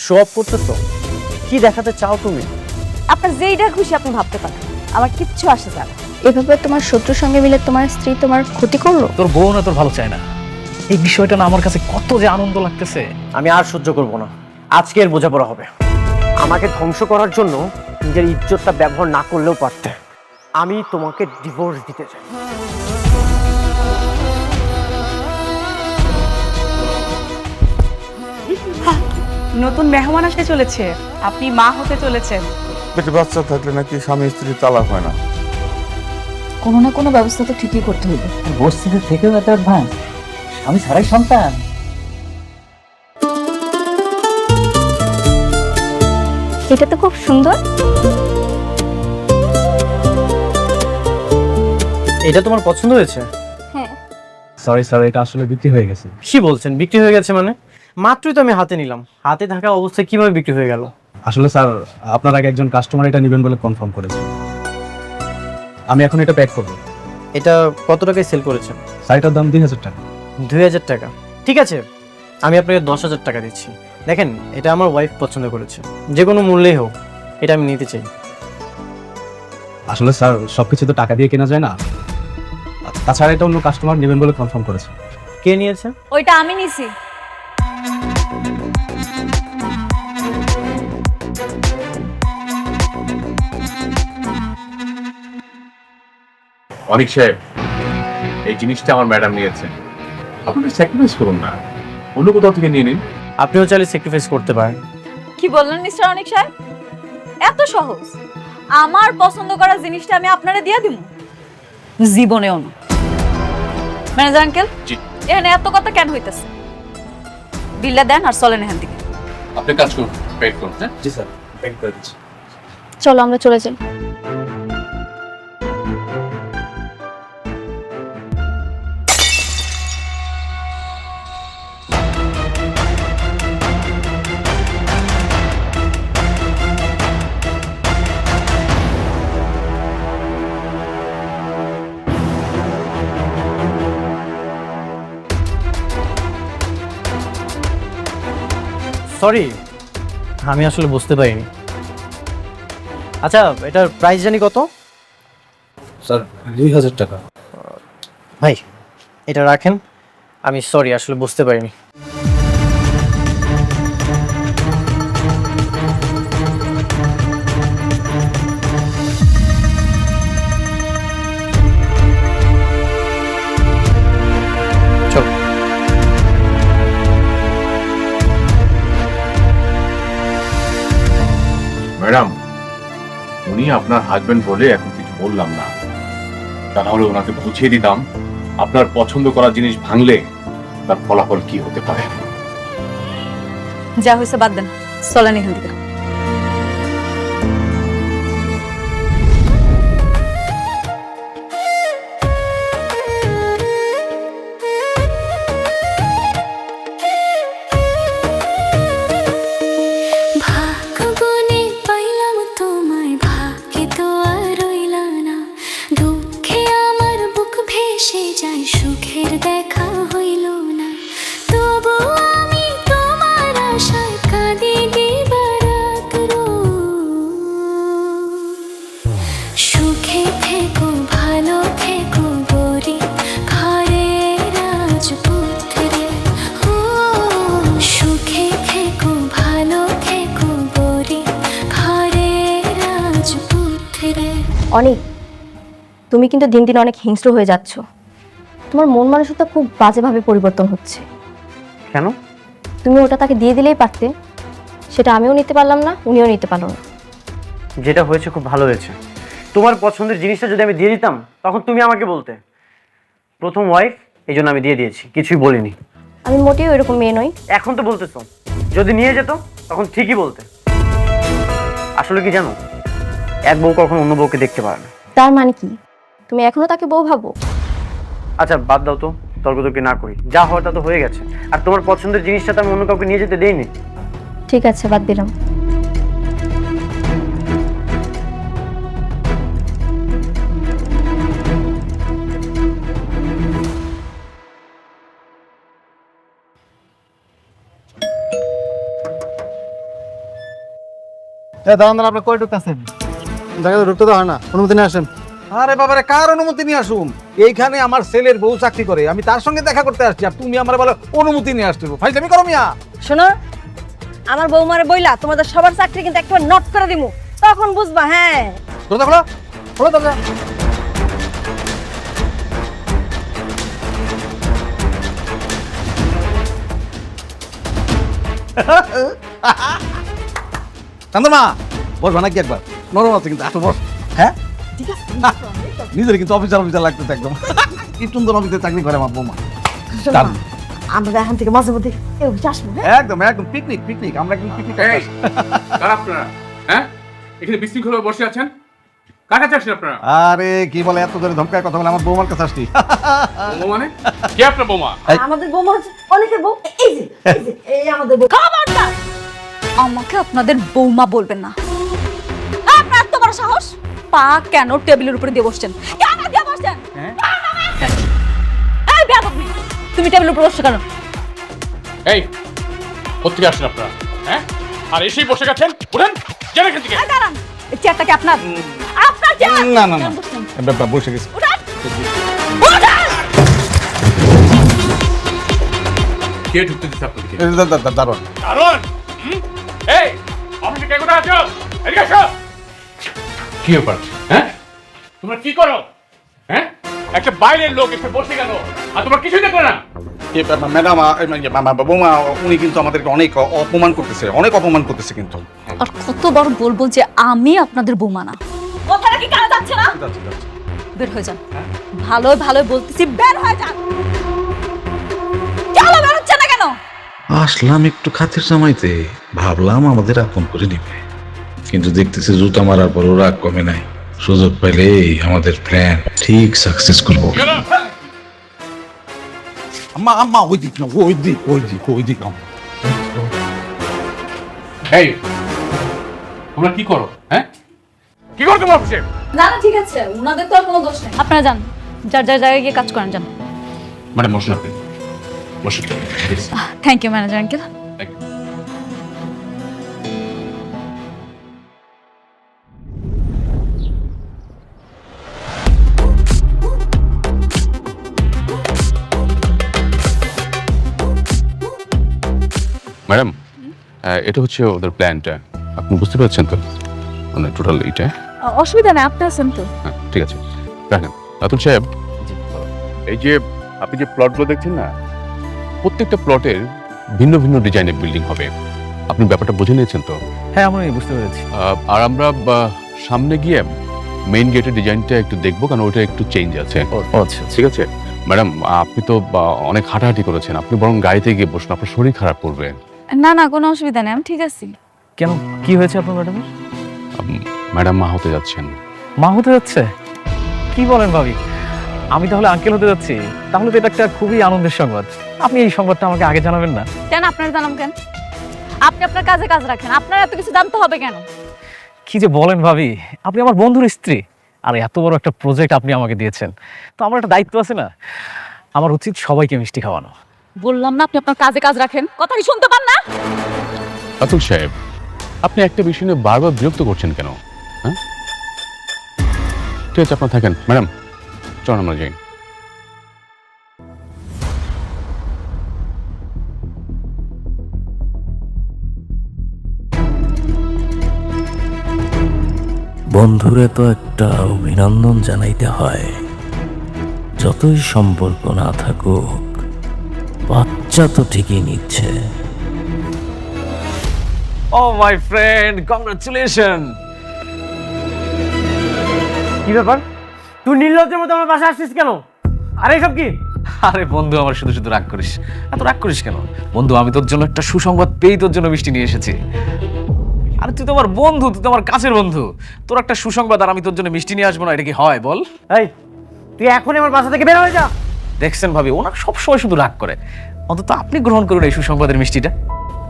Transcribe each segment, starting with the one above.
Show off করতেছো? কি দেখাতে চাও তুমি? আপনার যেইটা খুশি আপনি ভাবতে পারেন, আমার কিচ্ছু আসে যায় না। এভাবে তোমার শত্রুর সঙ্গে মিলে তোমার স্ত্রী তোমার ক্ষতি করলো। তোর বউ না তোর ভালো চায় না, এই বিষয়টা না আমার কাছে কত যে আনন্দ লাগতেছে। আমি আর সহ্য করব না, আজকের বোঝাপড়া হবে। আমাকে ধ্বংস করার জন্য নিজের ইজ্জতটা ব্যবহার না করলেও পারতে। আমি তোমাকে ডিভোর্স দিতে চাই। নতুন মেহমান আসতে চলেছে, আপনি মা হতে চলেছেন। পেটে বাচ্চা থাকলে নাকি স্বামী স্ত্রী তালাক হয় না। কোনো না কোনো ব্যবস্থা তো ঠিকই করতে হবে। বস্তিতে থেকেও এত অ্যাডভান্স, স্বামী ছাড়াই সন্তান। এটা তো খুব সুন্দর। এটা তোমার পছন্দ হয়েছে? হ্যাঁ। সরি স্যার, এটা আসলে বিক্রি হয়ে গেছে। কি বলছেন বিক্রি হয়ে গেছে মানে? মাত্রই তো আমি হাতে নিলাম, হাতে থাকা অবস্থায় কিভাবে বিক্রি হয়ে গেল? আসলে স্যার, আপনার আগে একজন কাস্টমার এটা নেবেন বলে কনফার্ম করেছে। আমি এখন এটা প্যাক করব। এটা কত টাকায় সেল করেছেন? শাড়িটার দাম 2000 টাকা। 2000 টাকা? ঠিক আছে, আমি আপনাকে 10,000 টাকা দিচ্ছি। দেখেন, এটা আমার ওয়াইফ পছন্দ করেছে, যে কোনো মূল্যেই হোক এটা আমি নিতে চাই। আসলে স্যার, সবকিছু তো টাকা দিয়ে কেনা যায় না, তাছাড়া এটা অন্য কাস্টমার নেবেন বলে কনফার্ম করেছে। কে নিয়েছে? ওইটা আমি নিছি। অনিক সাহেব, এই জিনিসটা আমার ম্যাডাম নিয়েছে, আপনি স্যাক্রিফাইস করুন না, অন্য কোথাও থেকে নিয়ে নিন। আপনিও চাইলে স্যাক্রিফাইস করতে পারেন। কি বললেন মিস্টার অনিক সাহেব? এত সহজ? আমার পছন্দ করা জিনিসটা আমি আপনারে দিয়ে দিব? জীবনেও না। ম্যানেজার আঙ্কেল, জি। এখানে এত কথা কেন হইতেছে? বিলটা দেন আর চলেন এখান থেকে। আপনি কাজ করুন, পেড করুন। হ্যাঁ, জি স্যার, প্যাক করে দিচ্ছি। চলো আমরা চলে যাই। সরি, আমি আসলে বুঝতে পারিনি। আচ্ছা, এটার প্রাইস জানি কত? স্যার 2000 টাকা। ভাই, এটা রাখেন। আমি সরি, আসলে বুঝতে পারিনি। চল। ম্যাডাম, উনি আপনার হাজবেন্ড বলে এখন কিছু বললাম না, তা নাহলে ওনাকে বুঝিয়ে দিতাম আপনার পছন্দ করা জিনিস ভাঙলে তার ফলাফল কি হতে পারে। যা হয়েছে বাদ দেন, চলেন এখান থেকে। ভাগ্যগুনে পাইলাম তোমায়, ভাগ্যে তো আর রইলা না। দুঃখে আমার বুক ভেসে যায়, সুখের দেখা হইল না। তবু আমি তোমার আশায় কাঁদি দিবারাত সুখে থেকো, ভালো থেকো গরি ঘরে রাজপুত্রে। ও সুখে থেকো, ভালো থেকো গরি ঘরে রাজপুত্রে। অনেক, তুমি কিন্তু দিন দিন অনেক হিংস্র হয়ে যাচ্ছ। তোমার মন মানসিকতা খুব বাজেভাবে পরিবর্তন হচ্ছে। কেন? তুমি ওটা তাকে দিয়ে দিলেই পারতে, সেটা আমিও নিতে পারলাম না, উনিও নিতে পারলো না। যেটা হয়েছে খুব ভালো হয়েছে। তোমার পছন্দের জিনিসটা যদি আমি দিয়ে দিতাম, তখন তুমি আমাকে বলতে প্রথম ওয়াইফ, এই জন্য আমি দিয়ে দিয়েছি, কিছুই বলিনি। আমি মোটেও এরকম মেয়ে নই। এখন তো বলতেছো, যদি নিয়ে যেত তখন ঠিকই বলতে। আসলে কি জানো, এক বউ কখনো অন্য বউকে দেখতে পারে না। তার মানে কি তুমি এখনো তাকে বউ ভাবো? আচ্ছা বাদ দাও তো, তর্কতর্কি না করি, যা হওয়ার তা তো হয়ে গেছে। আর তোমার পছন্দের জিনিসটা তো আমি অন্য কাউকে নিয়ে যেতে দেইনি। ঠিক আছে, বাদ দিলাম। দাঁড়ান দাঁড়ান, আপনি কই ঢুকতেছেন? দেখা তো ঢুকতে তো হয় না, অনুমতি নিয়ে আসেন। আরে বাবারে, কার অনুমতি নিয়ে আসুন? এইখানে আমার ছেলের বউ চাকরি করে, আমি তার সঙ্গে দেখা করতে আসছি, আর তুমি আমার বলো অনুমতি নিয়ে আসতে ফাইজলামি করো মিয়া। শোনো, আমার বৌমারে বইলা তোমাদের সবার চাকরি কিন্তু একবার নোট করে দিমু, তখন বুঝবা। হ্যাঁ, দরজা খোলো, খোলো দরজা। চন্দ্রমা, বসবা নাকি একবার? নরম আছে কিন্তু, আসো বস। হ্যাঁ নিজের কিন্তু অফিসার অফিসার লাগতেছে একদম। কি সুন্দর অফিসে চাকরি করে আমার বৌমা। দারুণ। আমরা এখান থেকে মাঝে মধ্যে আসবো। একদম একদম পিকনিক পিকনিক, আমরা একদম পিকনিক। আপনারা হ্যাঁ এখানে বিশৃঙ্খল হয়ে বসে আছেন, কাটা চাচ্ছেন আপনারা? আরে কি বলে, এত ধরে ধমকায় কথা বলে, আমার বৌমার কাছে আসছি। বৌমা মানে কে আপনার বৌমা? আমাদের বৌমা হচ্ছে অনেকের বউ। এই যে এই আমাদের বউ। খবরদার আমাকে আপনাদের বৌমা বলবেন না। আপনার এত বড় সাহস, পা কেন টেবিলের উপরে দিয়ে বসছেন? কেন দিয়ে বসছেন? এই বেয়াদব মেয়ে, তুমি টেবিলের উপরে বসছো কেন? এই কোত্থেকে আসছেন আপনারা? হ্যাঁ আর এসেই বসে গেছেন, উঠেন যান এখান থেকে। এই দাঁড়ান, এই চেয়ারটা কি আপনার? আপনার চেয়ার? না না না, কেন বসছেন? বসে গেছি। উঠেন, উঠেন। কে ঢুকতে দিচ্ছে আপনাদেরকে? দারুণ। কারণ এই অফিসে কে কোথায় আছো? এদিকে আসো। কি ব্যাপার? হ্যাঁ তোমরা কি করো? হ্যাঁ একটা বাইরের লোক এসে বসে গেল আর তোমরা কিছুই দেখলে না। ম্যাডাম, বৌমা উনি কিন্তু আমাদেরকে অনেক অপমান করতেছে, অনেক অপমান করতেছে কিন্তু। আর কতবার বলবো যে আমি আপনাদের বৌমা না? কথাটা কি কানে যাচ্ছে না? বের হয়ে যান। ভালো ভালো বলতেছি, বের হয়ে যান। কেন বের হচ্ছে না কেন? আসলাম একটু খাতির জমাইতে, ভাবলাম আমাদের আপন করে নিবে, কিন্তু দেখতেছি জুতা মারার পর ওরা কমে নাই। সুযোগ পাইলে আমাদের প্ল্যান ঠিক সাকসেস করবো। আম্মা আম্মা, ওই দিক না, ওই দিক ওই দিক ওই দিক। এই তোমরা কি করো? হ্যাঁ কি করো তোমরা অফিসে? না না ঠিক আছে, ওনাদের তো আর কোনো দোষ নেই। আপনারা যান, যার যার জায়গায় গিয়ে কাজ করেন, যান। মানে বসুন আপনি, বসুন। Thank you manager uncle. Madam, এটা হচ্ছে ওদের প্ল্যানটা, আপনি বুঝতে পারছেন তো? মানে টোটাল এইটা। অসুবিধা নেই, আপনি আছেন তো। হ্যাঁ ঠিক আছে, রাখেন। রাতুল সাহেব, এই যে আপনি যে প্লটগুলো দেখছেন না, প্রত্যেকটা প্লটের ভিন্ন ভিন্ন ডিজাইনের বিল্ডিং হবে। আপনি ব্যাপারটা বুঝে নিয়েছেন তো? হ্যাঁ, আমি বুঝতে পেরেছি। আর আমরা সামনে গিয়ে মেইন গেটের ডিজাইনটা একটু দেখবো, কারণ ওইটা একটু চেঞ্জ আছে। আচ্ছা, ঠিক আছে ম্যাডাম, আপনি তো অনেক হাঁটাহাঁটি করেছেন, আপনি বরং গাড়িতে গিয়ে বসুন, আপনার শরীর খারাপ করবে। না না কোনো অসুবিধা নেই, আমি ঠিক আছি। কেন, কি হয়েছে আপনার ম্যাডামের? ম্যাডাম মা হতে যাচ্ছেন। মা হতে যাচ্ছে? কি বলেন ভাবি, আমি তাহলে আঙ্কেল হতে যাচ্ছি? তাহলে তো এটা একটা খুবই আনন্দের সংবাদ। আপনি এই সংবাদটা আমাকে আগে জানাবেন না? কেন আপনার জানাম কেন? আপনি আপনার কাজে কাজ রাখেন, আপনার এত কিছু জানতে হবে কেন? কি যে বলেন ভাবি, আপনি আমার বন্ধুর স্ত্রী, আর এত বড় একটা প্রজেক্ট আপনি আমাকে দিয়েছেন, তো আমার একটা দায়িত্ব আছে না? আমার উচিত সবাইকে মিষ্টি খাওয়ানো। বললাম না আপনি আপনার কাজে কাজ রাখেন, কথা কি শুনতে পান না? রাতুল সাহেব, আপনি একটা বিষয় নিয়ে বারবার বিরক্ত করছেন কেন? হ্যাঁ ঠিক আছে, আপনার থাকেন। ম্যাডাম চলুন আমরা যাই। বন্ধুরে তো একটা অভিনন্দন জানাইতে হয়, যতই সম্পর্ক না থাকুক, বাচ্চা তো ঠিকই নিচ্ছে। ও মাই ফ্রেন্ড, কংগ্রাচুলেশন। কি ব্যাপার, তুই নির্লজ্জের মতো আমার বাসায় আসছিস কেন? আরে এসব কি? আরে বন্ধু, আমার শুধু শুধু রাগ করিস, এত রাগ করিস কেন? বন্ধু, আমি তোর জন্য একটা সুসংবাদ পেয়েই তোর জন্য মিষ্টি নিয়ে এসেছি। আরে তুই তো আমার বন্ধু, তুই তো আমার কাছের বন্ধু, তোর একটা সুসংবাদ আর আমি তোর জন্য মিষ্টি নিয়ে আসবো না, এটা কি হয় বল? এই তুই এখনই আমার বাসা থেকে বের হয়ে যা। দেখছেন ভাবি, ওনার সবসময় শুধু রাগ করে, অন্তত আপনি গ্রহণ করুন এই সুসংবাদের মিষ্টিটা।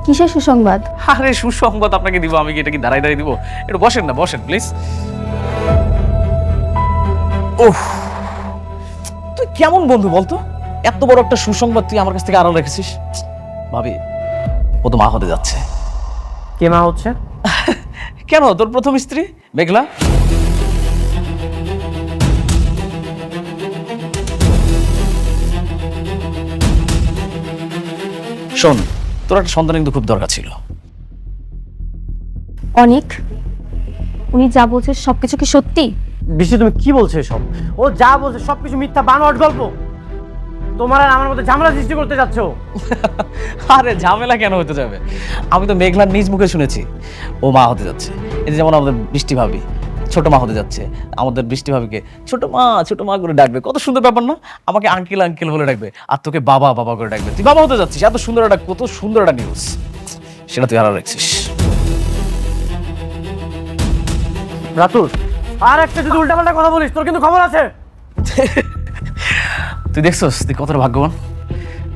কিসের সুসংবাদ? আরে সুসংবাদ আপনাকে দিব, আমি কি এটা কি দাঁড়াই দাঁড়িয়ে দিব? একটু বসেন না, বসেন প্লিজ। ওহ, তুই কেমন বন্ধু বলতো? এত বড় একটা সুসংবাদ তুই আমার কাছ থেকে আড়াল রেখেছিস। ভাবি, ও তো মা হতে যাচ্ছে। কে মা হচ্ছে? কেন, তোর প্রথম স্ত্রী মেঘলা? শোন, তোর একটা সন্তান কিন্তু খুব দরকার ছিল। অনেক, উনি যা বলছে সবকিছু কি সত্যি? বৃষ্টি তুমি কি বলছো এসব? ও যা বলছে সবকিছু মিথ্যা বানোয়াট গল্প। তোমার আর আমার মধ্যে ঝামেলা সৃষ্টি করতে যাচ্ছ। আরে ঝামেলা কেন হতে যাবে? আমি তো মেঘলার নিজ মুখে শুনেছি ও মা হতে যাচ্ছে। এই যে যেমন আমাদের বৃষ্টি ভাবি ছোট মা হতে যাচ্ছে, আমাদের বৃষ্টি ভাবিকে ছোট মা করে ডাকবে। কত সুন্দর ব্যাপার না? আমাকে আঙ্কেল আঙ্কেল বলে ডাকবে, আর তোকে বাবা বাবা করে ডাকবে। তুই বাবা হতে যাচ্ছিস, এত সুন্দর একটা, কত সুন্দর একটা নিউজ, সেটা তুই হারা রাখছিস। রাতুল, আর একটা যদি উল্টাপাল্টা কথা বলিস তোর কিন্তু খবর আছে। তুই দেখছস তুই কতটা ভাগ্যবান?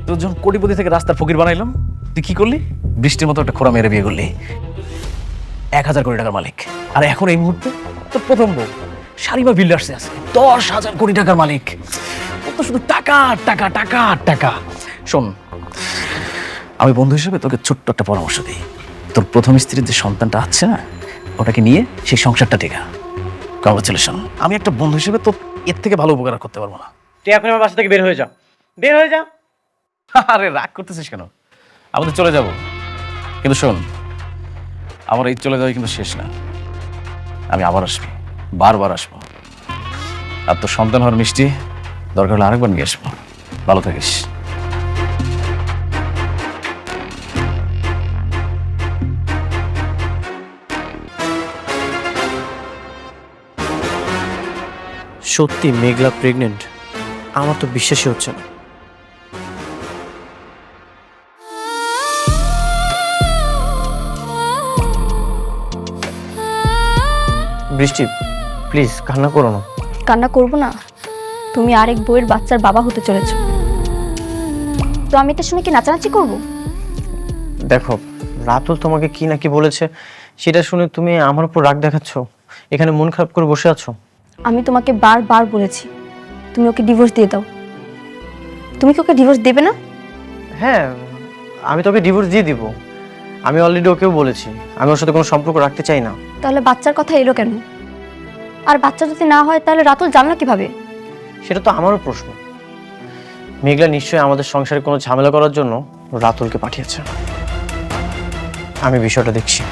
তোর যখন কোটিপতি থেকে রাস্তার ফকির বানাইলাম, তুই কি করলি? বৃষ্টির মতো একটা খোড়া মেরে বিয়ে করলি, 1000 কোটি টাকার মালিক। আর এখন এই মুহূর্তে তোর প্রথম বউ শারিমা বিল্ডার্সে আছে 10,000 কোটি টাকার মালিক। ও তো শুধু টাকা টাকা টাকা টাকা। শোন, আমি বন্ধু হিসেবে তোকে ছোট্ট একটা পরামর্শ দিই। তোর প্রথম স্ত্রীর যে সন্তানটা আছে না, ওটাকে নিয়ে সেই সংসারটা টেকা। কংগ্রাচুলেশন। আমি একটা বন্ধু হিসেবে তো এর থেকে ভালো উপকার করতে পারবো না। তুই এখন আমার বাসা থেকে বের হয়ে যা, বের হয়ে যা। আরে রাগ করতেছিস কেন? আমাদের চলে যাব, কিন্তু শোন, আমার এই চলে যাওয়া কিন্তু শেষ না। আমি আবার আসবো, বারবার আসবো। আর তোর সন্তান হওয়ার মিষ্টি দরকার হলে আরেকবার নিয়ে আসবো। ভালো থাকিস। সত্যি মেঘলা প্রেগনেন্ট? আমার তো বিশ্বাসই হচ্ছে না। বৃষ্টি প্লিজ কান্না করো না। কান্না করব না? তুমি আরেক বউয়ের বাচ্চার বাবা হতে চলেছো, তো আমি এটা শুনে কি নাচানাচি করব? দেখো, রাতুল তোমাকে কি না কি বলেছে সেটা শুনে তুমি আমার উপর রাগ দেখাচ্ছ, এখানে মন খারাপ করে বসে আছো। আমি তোমাকে বারবার বলেছি তুমি ওকে ডিভোর্স দিয়ে দাও। তুমি কি ওকে ডিভোর্স দেবে না? হ্যাঁ, আমি তোকে ডিভোর্স দিয়ে দিব। আমি অলরেডি ওকেও বলেছি আমি ওর সাথে কোনো সম্পর্ক রাখতে চাই না। তাহলে বাচ্চার কথা এলো কেন? আর বাচ্চা যদি না হয় তাহলে রাতুল জানলা কিভাবে? সেটা তো আমারও প্রশ্ন। মেঘলা নিশ্চয়ই আমাদের সংসারে কোনো ঝামেলা করার জন্য রাতুলকে পাঠিয়েছে। আমি বিষয়টা দেখছি।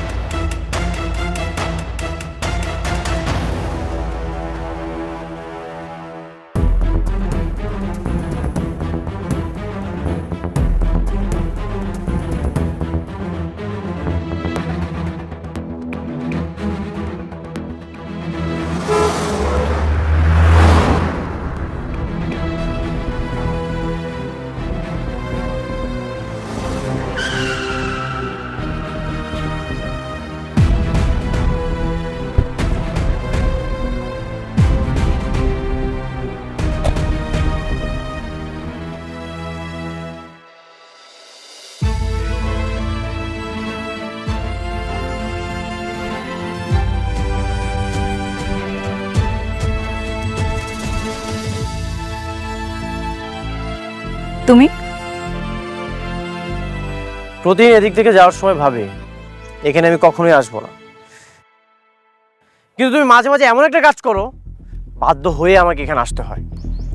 তুমি প্রতিদিন এদিক থেকে যাওয়ার সময় ভাবি এখানে আমি কখনোই আসবো না, কিন্তু তুমি মাঝে মাঝে এমন একটা কাজ করো বাধ্য হয়ে আমাকে এখানে আসতে হয়।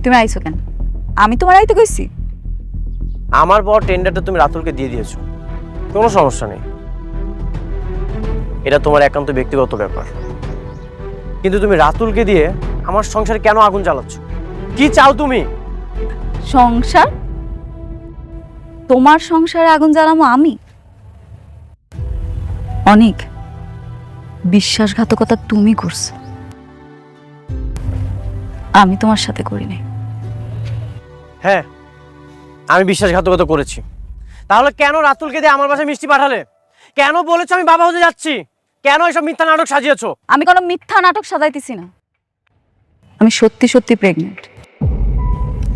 তুমি আইছো কেন? আমি তোমার আইতে কইছি? আমার বড় টেন্ডারটা তুমি রাতুলকে দিয়ে দিয়েছো, কোনো সমস্যা নেই, এটা তোমার একান্ত ব্যক্তিগত ব্যাপার। কিন্তু তুমি রাতুলকে দিয়ে আমার সংসারে কেন আগুন জ্বালাচ্ছ? কি চাও তুমি? সংসার? তোমার সংসারে আগুন জ্বালামো আমি? অনেক বিশ্বাসঘাতকতা তুমি করছো, আমি তোমার সাথে করি নাই। হ্যাঁ, আমি বিশ্বাসঘাতকতা করেছি। তাহলে কেন রাতুলকে দিয়ে আমার বাসায় মিষ্টি পাঠালে? কেন বলেছো আমি বাবা হতে যাচ্ছি? কেন এসব মিথ্যা নাটক সাজিয়েছো? আমি কোনো মিথ্যা নাটক সাজাইতেছি না, আমি সত্যি সত্যি প্রেগনেন্ট,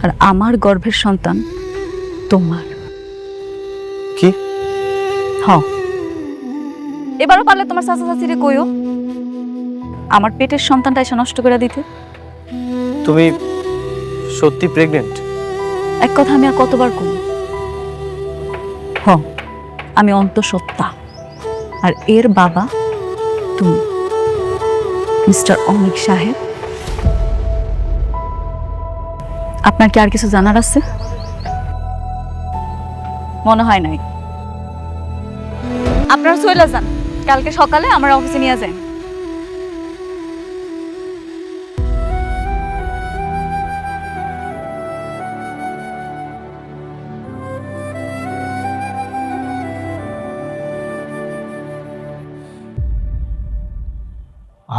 আর আমার গর্ভের সন্তান তোমার। কি? হ্যাঁ, এবারও পারলে তোমার চাচা চাচিরে কইও আমার পেটের সন্তানটা এসে নষ্ট করে দিতে। তুমি সত্যি প্রেগনেন্ট? এক কথা আমি আর কতবার কই? হ্যাঁ, আমি অন্তঃসত্ত্বা, আর এর বাবা তুমি মিস্টার অনিক সাহেব, আপনার কি আর কিছু জানার আছে? মনে হয় নাই। আপনারা চলে যান, কালকে সকালে আমার অফিসে নিয়ে যান।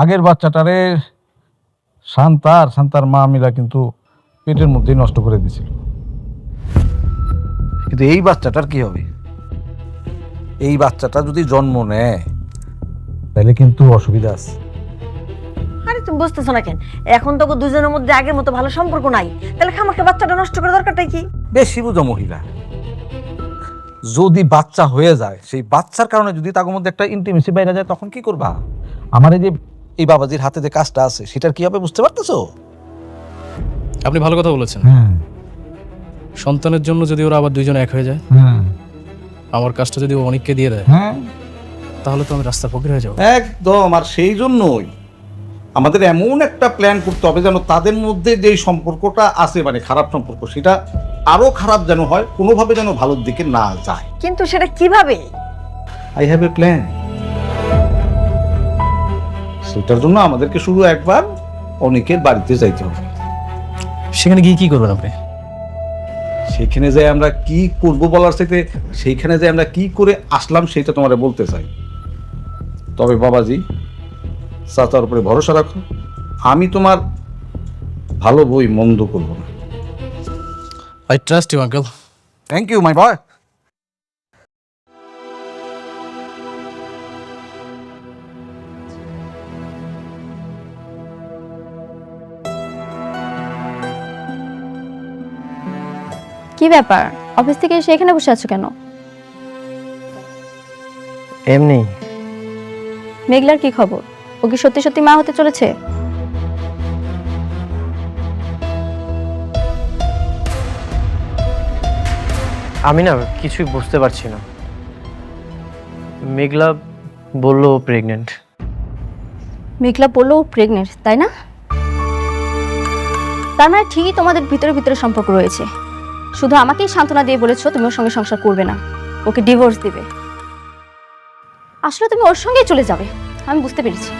আগের বাচ্চাটারে শান্তার মা মিলা কিন্তু পেটের মধ্যেই নষ্ট করে দিছিল। কিন্তু এই বাচ্চাটার কি হবে? এই বাচ্চাটা যদি জন্ম নেয় তাহলে কিন্তু অসুবিধা আছে। আরে তুমি বুঝতেছো না কেন? এখন তো দুজনের মধ্যে আগের মতো ভালো সম্পর্ক নাই, তাহলে খামাকে বাচ্চাটা নষ্ট করার দরকারটা কি? বেশি বুঝো মহিলা। যদি বাচ্চা হয়ে যায়, সেই বাচ্চার কারণে যদি তার মধ্যে একটা ইন্টিমেসি বাইরে যায়, তখন কি করবা? আমার এই যে এই বাবাজির হাতে যে কাজটা আছে, সেটার কি হবে বুঝতে পারতেছো? আপনি ভালো কথা বলেছেন। সন্তানের জন্য যদি ওরা আবার দুইজন এক হয়ে যায়, আমার কাজটা যদি অনেককে দিয়ে দেয়, তাহলে তো আমি রাস্তার ফকির হয়ে যাবো। একদম। আর সেই জন্যই আমাদের এমন একটা প্ল্যান করতে হবে যেন তাদের মধ্যে যে সম্পর্কটা আছে, মানে খারাপ সম্পর্ক, সেটা আরো খারাপ যেন হয়, কোনোভাবে যেন ভালোর দিকে না যায়। কিন্তু সেটা কিভাবে? I have a plan. সেটার জন্য আমাদেরকে শুধু একবার অনেকের বাড়িতে যাইতে হবে। সেখানে গিয়ে কি করবেন আপনি? সেখানে যাই আমরা কি করব বলার চাইতে সেইখানে যাই আমরা কি করে আসলাম সেটা তোমারে বলতে চাই। তবে বাবাজি, চাচার উপরে ভরসা রাখো, আমি তোমার ভালো বই মন্দ করব না। I trust you uncle. Thank you my boy. কি ব্যাপার, অফিস থেকে এসে এখানে বসে আছো কেন? এমনি। মেঘলার কি খবর? ও কি সত্যি সত্যি মা হতে চলেছে? আমি না কিছুই বুঝতে পারছি না। মেঘলা বললো প্রেগনেন্ট। মেঘলা বললো ও প্রেগনেন্ট, তাই না? তার মানে ঠিকই তোমাদের ভিতরে ভিতরে সম্পর্ক রয়েছে। শুধু আমাকেই সান্ত্বনা দিয়ে বলেছো তুমি ওর সঙ্গে সংসার করবে না, ওকে ডিভোর্স দিবে। আসলে তুমি ওর সঙ্গেই চলে যাবে, আমি বুঝতে পেরেছি।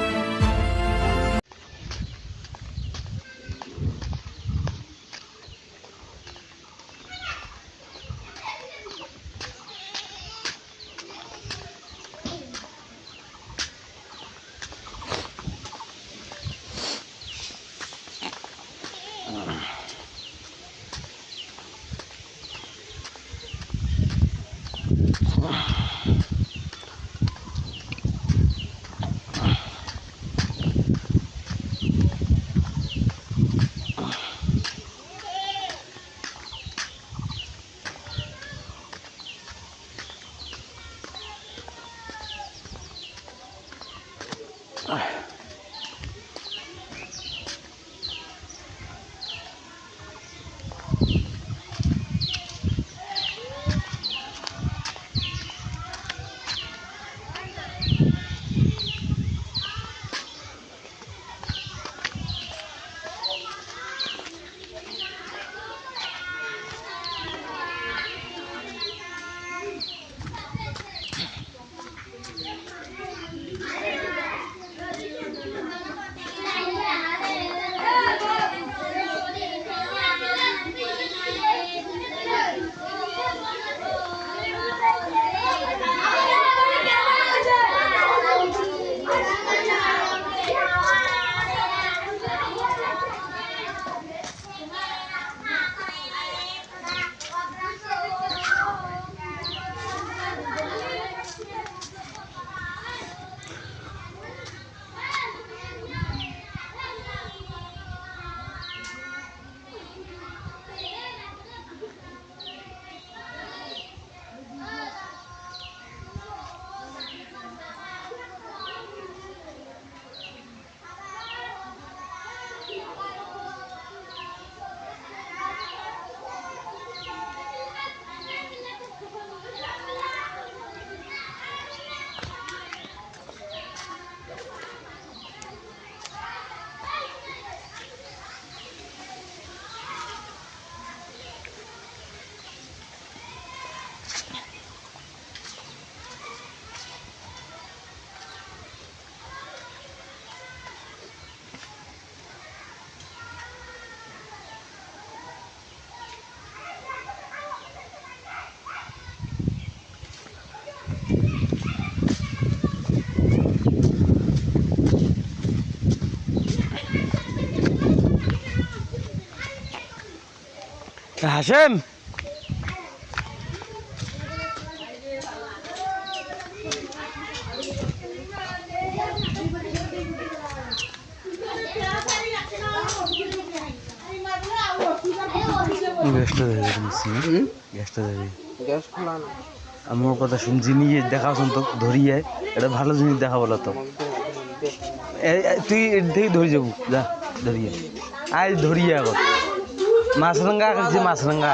হাসেম, আমার কথা শুনছি নিয়ে দেখাশোন তো ধরিয়ে, এটা ভালো জিনিস দেখা বলো তো। তুই থেকে ধরে যাবো, যা ধরিয়ে আজ ধরিয়ে এখন মাছরাঙ্গা খাচ্ছি, মাছরাঙ্গা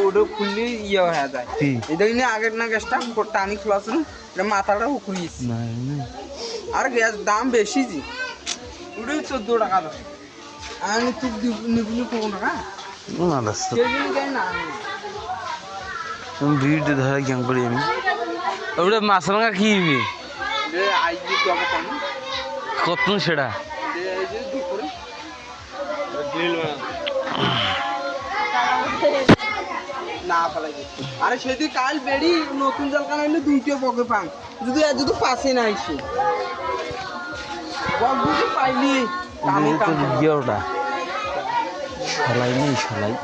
ওটা খুললে ইয়ে হয়ে যায়। এটা কিন্তু আগের না গ্যাসটা টানি খোলা আছে না, এটা মাথাটা উখড়িয়েছে। আর গ্যাস দাম বেশি জি, ওটাই 14 টাকা দাম। আমি তুই নিবুনি 15 টাকা ভিড় ধরা গ্যাং করি আমি। ওটা মাছরাঙ্গা কি কত সেটা না ফেলাই। আরে সেদিন কাল বেড়ি নতুন জাল কান হইলে 2টা বকে পান, যদি যদি পাশে না আইসি বক যদি পাইলি আমি কাম ওটা সলাই নেই, সলাই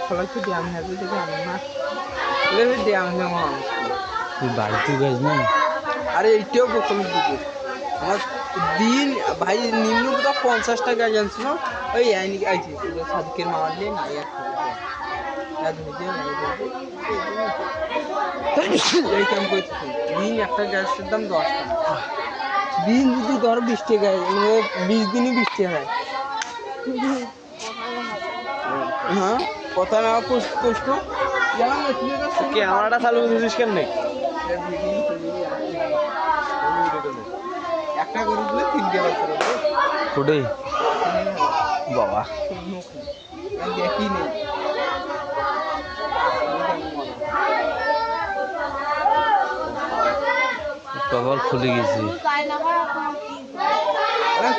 ফলাই তো দিয়াম হবে দেখে আমি না লেবে দিয়াম হবে আমার। তুই বাড়িতে গাছ না? আরে এইটাও বোতল দিকে আমার দিন ভাই নিম্ন কোথাও 50 টাকা জানছিল। ওই আইনি আইছি সাদিকের মামার নিয়ে নাই এই কাম করছি। দিন একটা গ্যাসের দাম 10 টাকা, দিন যদি ধর 20 টাকা, 20 দিনই 20 টাকা হয়। হ্যাঁ কথা না কষ্ট ক্যামেরাটা চালু করেছিস কেন? একটা করে দিলে 3 বছর ওটাই বাবা দেখি নেই। কপাল খুলে গেছি।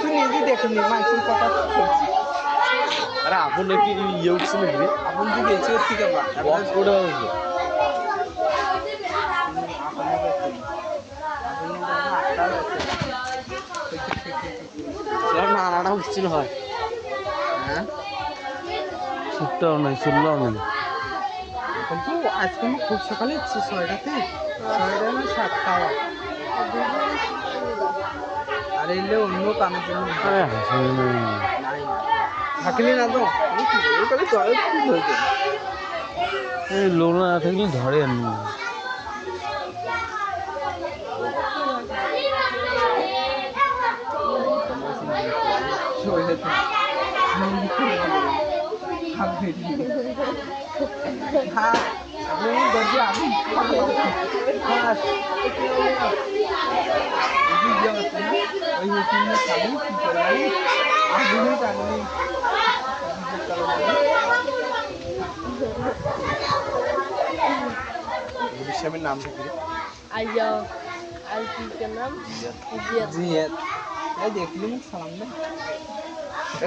তুই নিজে দেখিনি মানুষের কথা বলছি। আরে আপন নাকি ইয়ে উঠছে নাকি? আপন তুই গেছি ওর থেকে নানাটা উঠছিল হয়, হ্যাঁ সুটটাও নাই, চললেও নাই। কিন্তু আজকে আমি খুব সকালে 6টাতে 6টা না 7টা আর এলে অন্য কামের জন্য নাই থাকলি না তো লোক না থাকলে ধরে আমি। বিশ্বের নাম কি? জিয়াদ। এই দেখলি মুখ সালাম দে।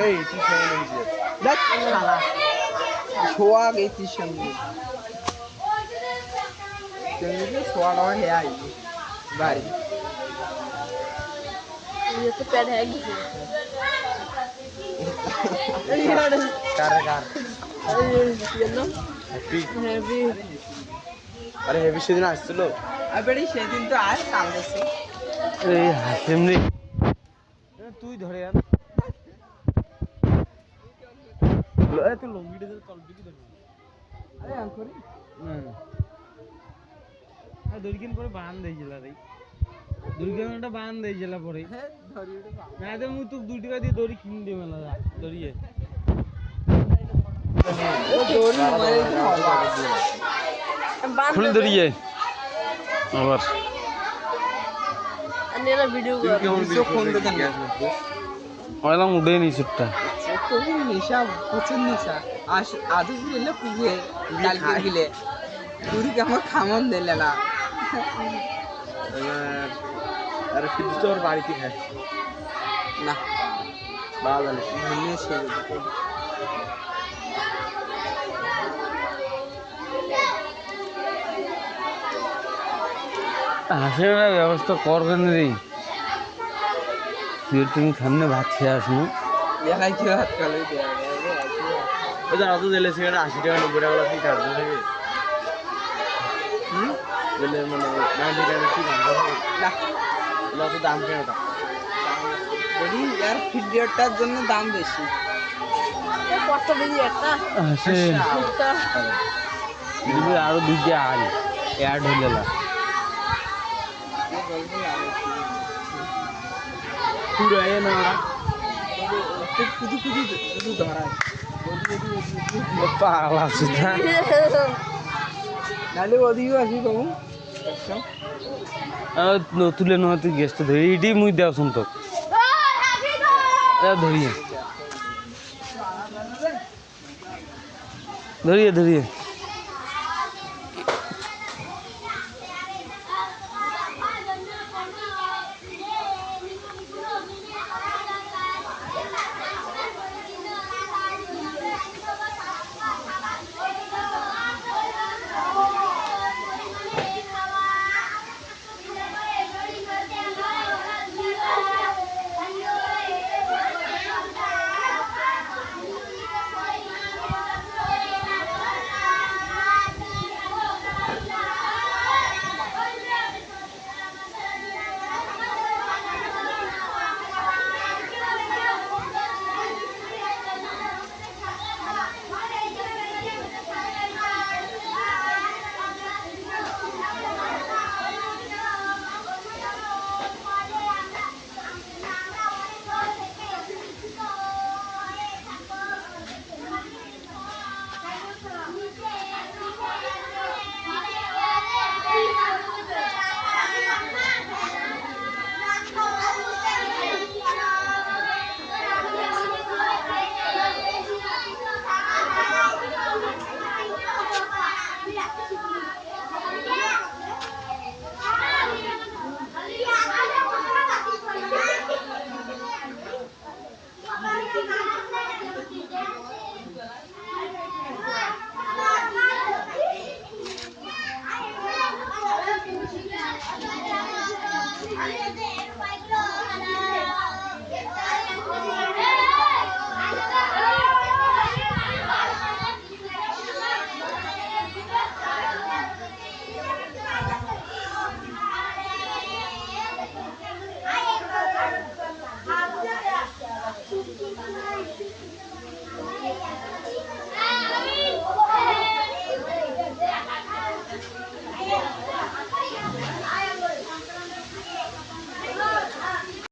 এই তুই শুনে নাম জিয়াদ। দেখ শালা ছোয়া গেছিস সঙ্গে তেমনি ছোয়াটা হে আই বাড়ি ये तो पैर है किसी কার अरे ये ना हैवी আরে হেভি সেদিন আসছিল। আর বেড়ি সেদিন তো আর কাল দেছে। এই হাসেম রে, তুই ধরে আন। তুই লঙ্গিটা তলবি কি ধরবি? আরে আম করি না দড়িকিন পরে বান দিয়েছিল রে, দড়িকিনটা বান দিয়েছিল পরে। হ্যাঁ ধরি ওটা না দে মুই তোকে 2 টাকা দিয়ে দড়ি কিনে দেব না দড়িয়ে। ও দড়ি মারে খুলে দড়িয়ে আবার अंधेरा वीडियो कर কিছু ফোন দেন ওইলাম উঠে নি সুটটা। খুব নেশা প্রচুর নেশা। আজ গেলে পুজে কালকে গেলে তুই আমার খামন দিলে না। আরে কিন্তু তোর বাড়িতে খায় না বাবা নিয়ে সে হাসের ব্যবস্থা কর কেন রে? তুই তুমি সামনে ভাত খেয়ে আসবো, এলাই কি হাত কালে দেয়া ওদের অত দিলে সিগারেট 80 টাকা 90 টাকা কি কাটবে থাকে দিলে মানে 90 টাকা কি কাটবে না এগুলো অত দাম কেন ওটা যদি এর ফিডারটার জন্য দাম বেশি কত বেশি একটা দিবি আরো দুইটা আড়ি অ্যাড হইলে না পুরো এ না কুদু কুদু কুদু ধরায় পাগল আছে না নালে ওদিকে আসি বাবু তুলে নয় তুই গ্যাসটা ধরি এটি মুই দেওয়া শুন তো ধরিয়ে ধরিয়ে ধরিয়ে